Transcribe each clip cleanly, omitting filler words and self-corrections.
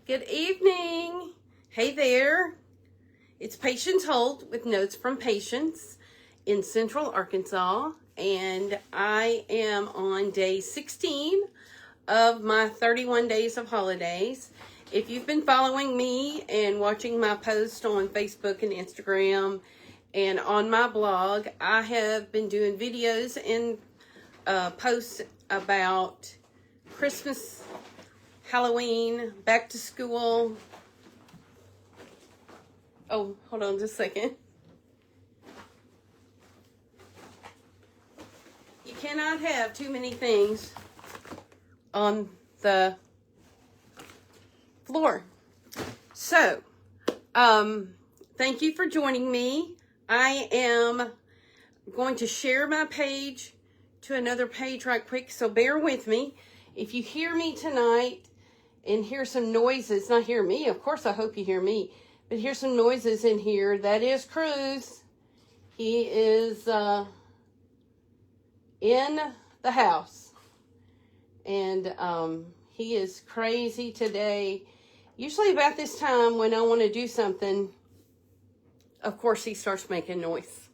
Good evening. Hey there. It's Patience Holt with Notes from Patience in Central Arkansas, and I am on day 16 of my 31 days of holidays. If you've been following me and watching my posts on Facebook and Instagram and on my blog, I have been doing videos and posts about Christmas, Halloween, back to school. Oh, hold on just a second. You cannot have too many things on the floor. So, thank you for joining me. I am going to share my page to another page right quick, so bear with me. If you hear me tonight and hear some noises, not hear me, of course I hope you hear me, but hear some noises in here, that is Cruz. He is in the house, and he is crazy today. Usually about this time when I want to do something, of course he starts making noise.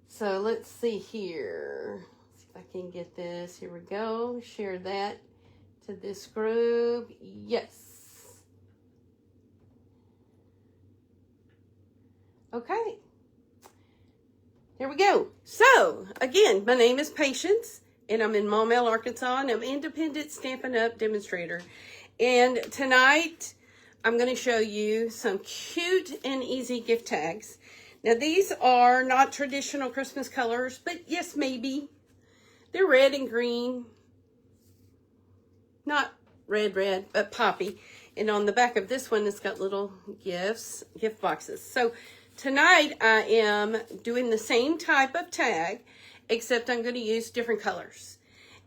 So let's see here. See if I can get this. Here we go. Share that to this group. Yes. Okay. There we go. So, again, my name is Patience, and I'm in Maumelle, Arkansas, and I'm an independent Stampin' Up! Demonstrator. And tonight, I'm going to show you some cute and easy gift tags. Now, these are not traditional Christmas colors, but yes, maybe. They're red and green. Not red, but poppy. And on the back of this one, it's got little gift boxes. So tonight I am doing the same type of tag, except I'm going to use different colors.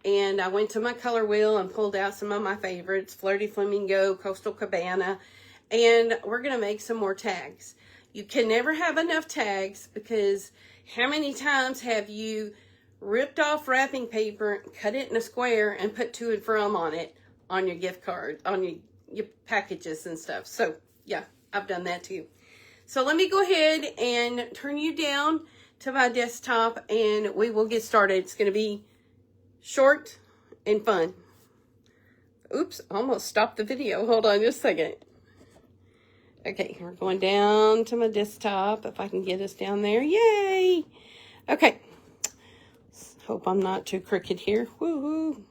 And I went to my color wheel and pulled out some of my favorites, Flirty Flamingo, Coastal Cabana, and we're going to make some more tags. You can never have enough tags, because how many times have you ripped off wrapping paper, cut it in a square, and put to and from on it on your gift card, on your packages and stuff. So yeah, I've done that too. So let me go ahead and turn you down to my desktop, and we will get started. It's going to be short and fun. Oops, I almost stopped the video. Hold on just a second. Okay, we're going down to my desktop, if I can get us down there. Yay! Okay. Hope I'm not too crooked here. Woohoo!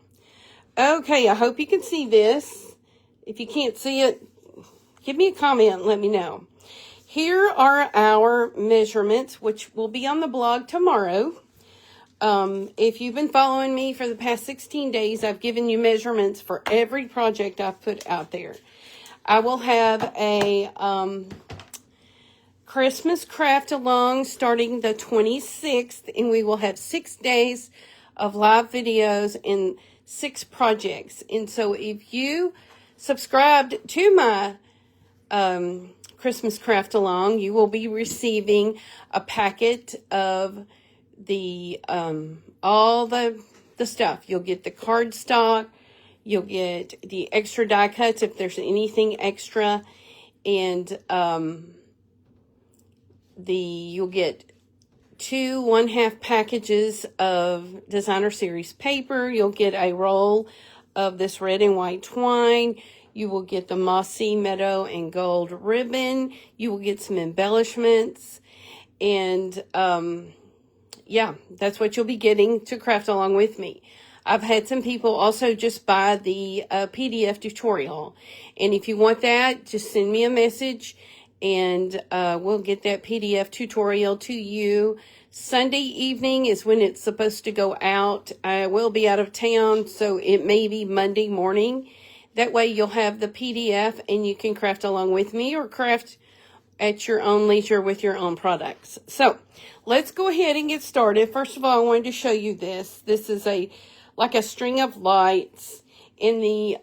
Okay, I hope you can see this. If you can't see it, give me a comment and let me know. Here are our measurements, which will be on the blog tomorrow. If you've been following me for the past 16 days, I've given you measurements for every project I've put out there. I will have a Christmas craft along starting the 26th, and we will have 6 days of live videos and 6 projects. And so if you subscribed to my Christmas craft along, you will be receiving a packet of the all the stuff. You'll get the cardstock, you'll get the extra die cuts if there's anything extra, and you'll get 2 1/2 packages of designer series paper. You'll get a roll of this red and white twine. You will get the mossy meadow and gold ribbon. You will get some embellishments, and yeah, that's what you'll be getting to craft along with me. I've had some people also just buy the PDF tutorial, and if you want that, just send me a message, and we'll get that PDF tutorial to you. Sunday evening is when it's supposed to go out. I will be out of town, so it may be Monday morning. That way you'll have the PDF, and you can craft along with me, or craft at your own leisure with your own products. So let's go ahead and get started. First of all, I wanted to show you this. This is like a string of lights, and the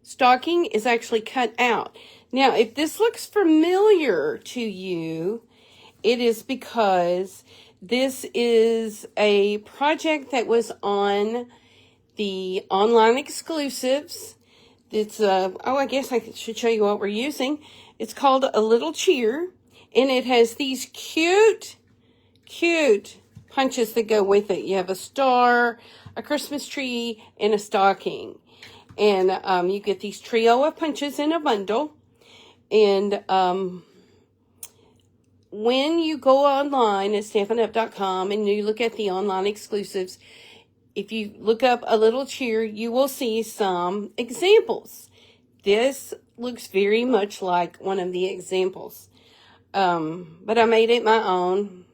stocking is actually cut out. Now, if this looks familiar to you, it is because this is a project that was on the online exclusives It's, I guess I should show you what we're using. It's called A Little Cheer, and it has these cute punches that go with it. You have a star, a Christmas tree, and a stocking. And you get these trio of punches in a bundle. And when you go online at stampinup.com and you look at the online exclusives, if you look up A Little Cheer, you will see some examples. This looks very much like one of the examples. But I made it my own.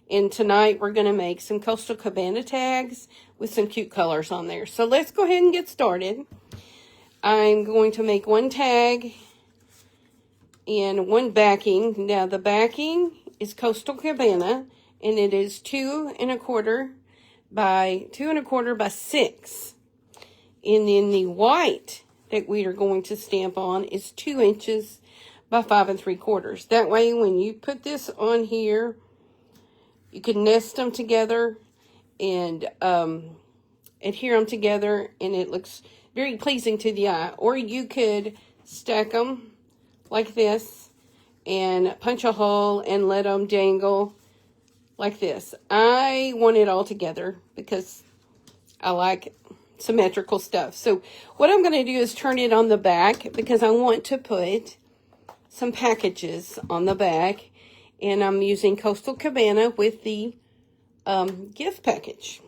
And tonight we're going to make some Coastal Cabana tags with some cute colors on there. So let's go ahead and get started. I'm going to make one tag and one backing. Now the backing is Coastal Cabana, and it is 2 1/4 by 2 1/4 by 6. And then the white that we are going to stamp on is 2 inches by 5 3/4. That way, when you put this on here, you can nest them together and adhere them together, and it looks very pleasing to the eye. Or you could stack them like this and punch a hole and let them dangle like this. I want it all together because I like symmetrical stuff. So what I'm going to do is turn it on the back because I want to put some packages on the back. And I'm using Coastal Cabana with the gift package.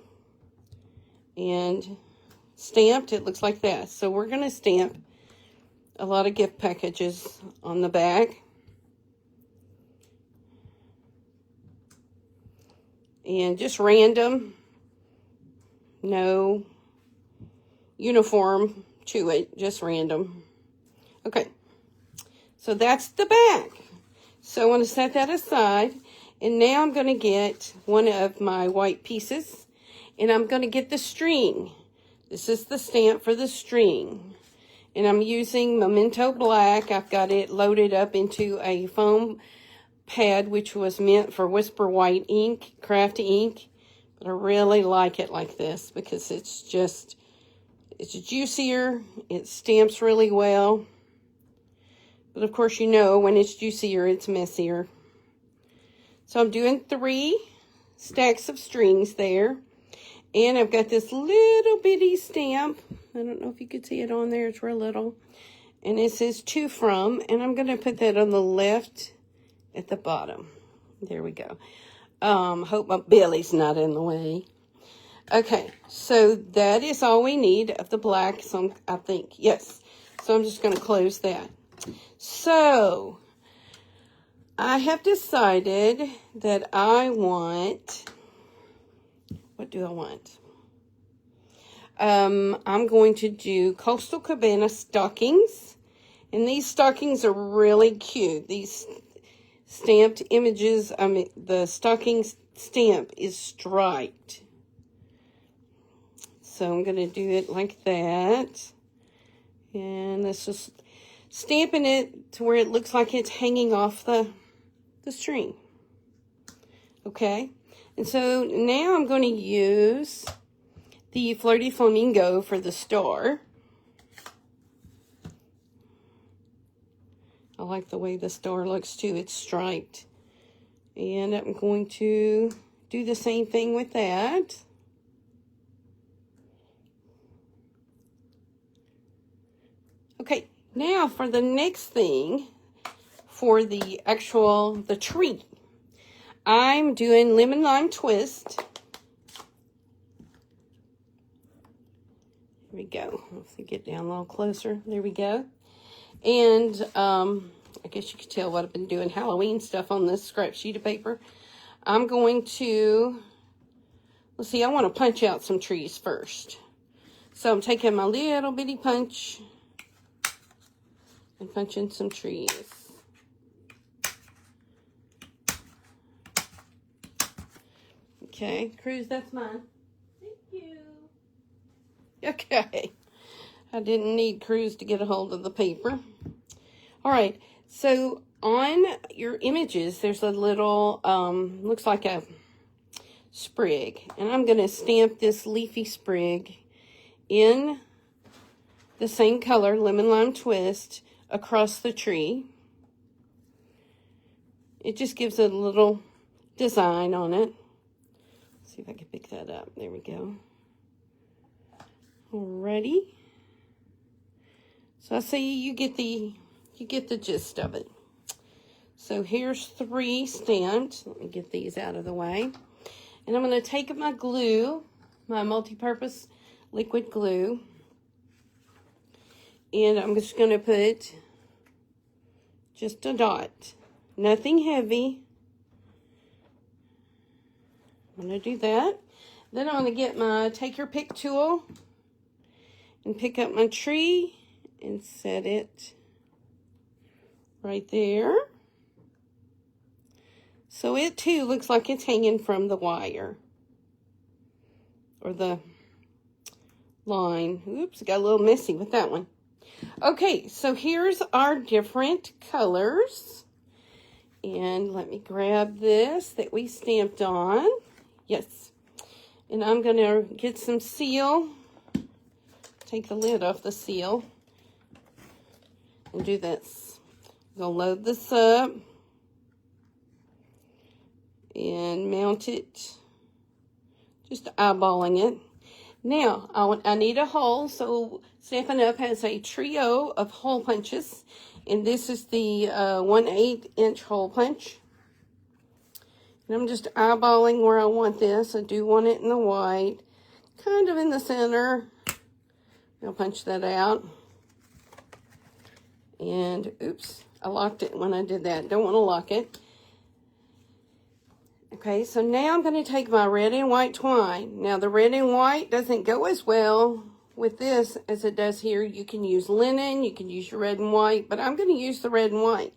And stamped, it looks like that. So we're going to stamp a lot of gift packages on the back. And just random. No uniform to it. Just random. Okay. So that's the back. So I want to set that aside. And now I'm going to get one of my white pieces. And I'm going to get the string. This is the stamp for the string. And I'm using Memento Black. I've got it loaded up into a foam pad, which was meant for Whisper White ink, craft ink. But I really like it like this because it's juicier. It stamps really well. But of course, you know, when it's juicier, it's messier. So I'm doing 3 stacks of strings there. And I've got this little bitty stamp. I don't know if you could see it on there. It's real little. And it says to from. And I'm going to put that on the left at the bottom. There we go. Hope my belly's not in the way. Okay, so that is all we need of the black. So I think, yes. So I'm just going to close that. So, I have decided that I want, what do I want? I'm going to do Coastal Cabana stockings. And these stockings are really cute. These stamped images, the stocking stamp is striped. So I'm going to do it like that. And let's just stamping it to where it looks like it's hanging off the string. Okay. And so now I'm going to use the Flirty Flamingo for the star. I like the way the star looks too. It's striped. And I'm going to do the same thing with that. Okay, now for the next thing, for the tree, I'm doing Lemon Lime Twist. Here we go. Let's get down a little closer. There we go. And I guess you could tell what I've been doing Halloween stuff on this scrap sheet of paper. I'm going to, let's see, I want to punch out some trees first. So I'm taking my little bitty punch and punching some trees. Okay, Cruz, that's mine. Thank you. Okay. I didn't need Cruz to get a hold of the paper. All right, so on your images, there's a little, looks like a sprig. And I'm going to stamp this leafy sprig in the same color, Lemon Lime Twist, across the tree. It just gives it a little design on it. Let's see if I can pick that up. There we go. Alrighty. So I see you get the gist of it. So here's 3 stamped. Let me get these out of the way. And I'm going to take my glue, my multi-purpose liquid glue, and I'm just going to put just a dot. Nothing heavy. I'm going to do that. Then I'm going to get my take your pick tool and pick up my tree and set it right there. So it too looks like it's hanging from the wire or the line. Oops, got a little messy with that one. Okay, so here's our different colors. And let me grab this that we stamped on. Yes. And I'm going to get some seal. Take the lid off the seal. And do this. I'm going to load this up. And mount it. Just eyeballing it. Now, I need a hole. So Stampin' Up! Has a trio of hole punches. And this is the 1/8 inch hole punch. And I'm just eyeballing where I want this. I do want it in the white. Kind of in the center. I'll punch that out. And, oops, I locked it when I did that. Don't want to lock it. Okay, so now I'm going to take my red and white twine. Now, the red and white doesn't go as well with this as it does here. You can use linen, you can use your red and white, but I'm going to use the red and white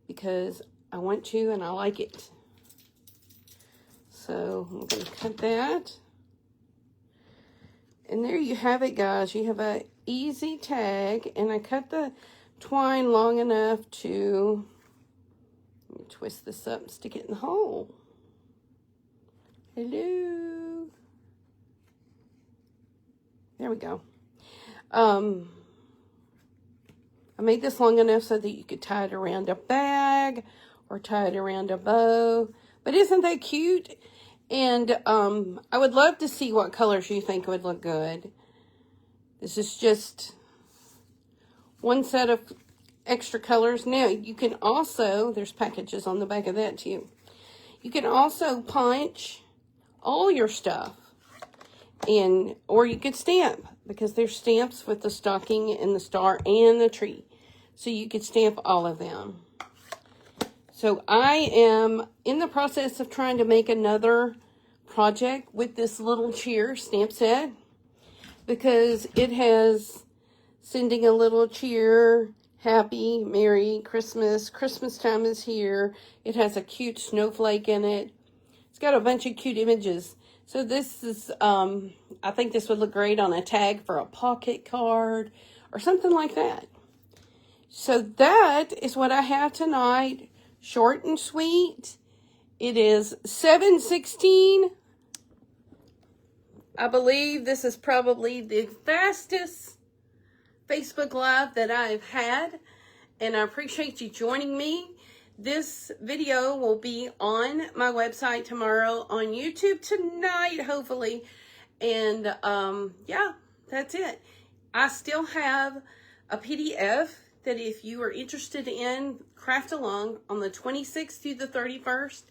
because I want to and I like it. So I'm going to cut that. And there you have it, guys. You have an easy tag, and I cut the twine long enough to twist this up and stick it in the hole. Hello. There we go. I made this long enough so that you could tie it around a bag or tie it around a bow. But isn't that cute? And I would love to see what colors you think would look good. This is just one set of extra colors. Now, you can also, there's packages on the back of that too. You can also punch all your stuff. Or you could stamp, because there's stamps with the stocking and the star and the tree. So you could stamp all of them. So I am in the process of trying to make another project with this little cheer stamp set, because it has sending a little cheer, happy, Merry Christmas, Christmas time is here. It has a cute snowflake in it. It's got a bunch of cute images. So this is, I think this would look great on a tag for a pocket card or something like that. So that is what I have tonight. Short and sweet. It is 7:16. I believe this is probably the fastest Facebook Live that I've had. And I appreciate you joining me. This video will be on my website tomorrow, on YouTube tonight, hopefully. And yeah, that's it. I still have a PDF that if you are interested in craft along on the 26th through the 31st,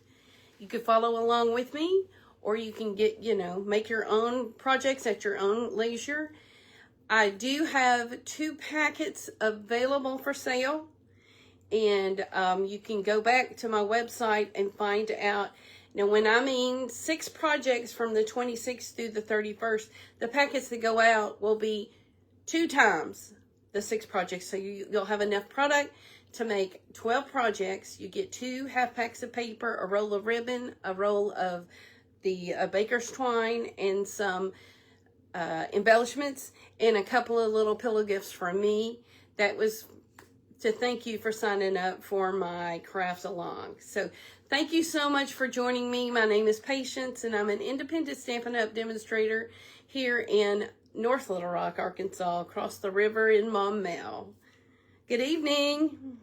you could follow along with me, or you can get, make your own projects at your own leisure. I do have 2 packets available for sale. And you can go back to my website and find out. Now, when I mean 6 projects from the 26th through the 31st, the packets that go out will be 2 times the 6 projects. So you'll have enough product to make 12 projects. You get 2 half packs of paper, a roll of ribbon, a roll of the baker's twine, and some embellishments, and a couple of little pillow gifts from me. That was to thank you for signing up for my craft along. So Thank you so much for joining me. My name is Patience, and I'm an independent Stampin' Up! Demonstrator here in North Little Rock, Arkansas, across the river in Maumelle. Good evening.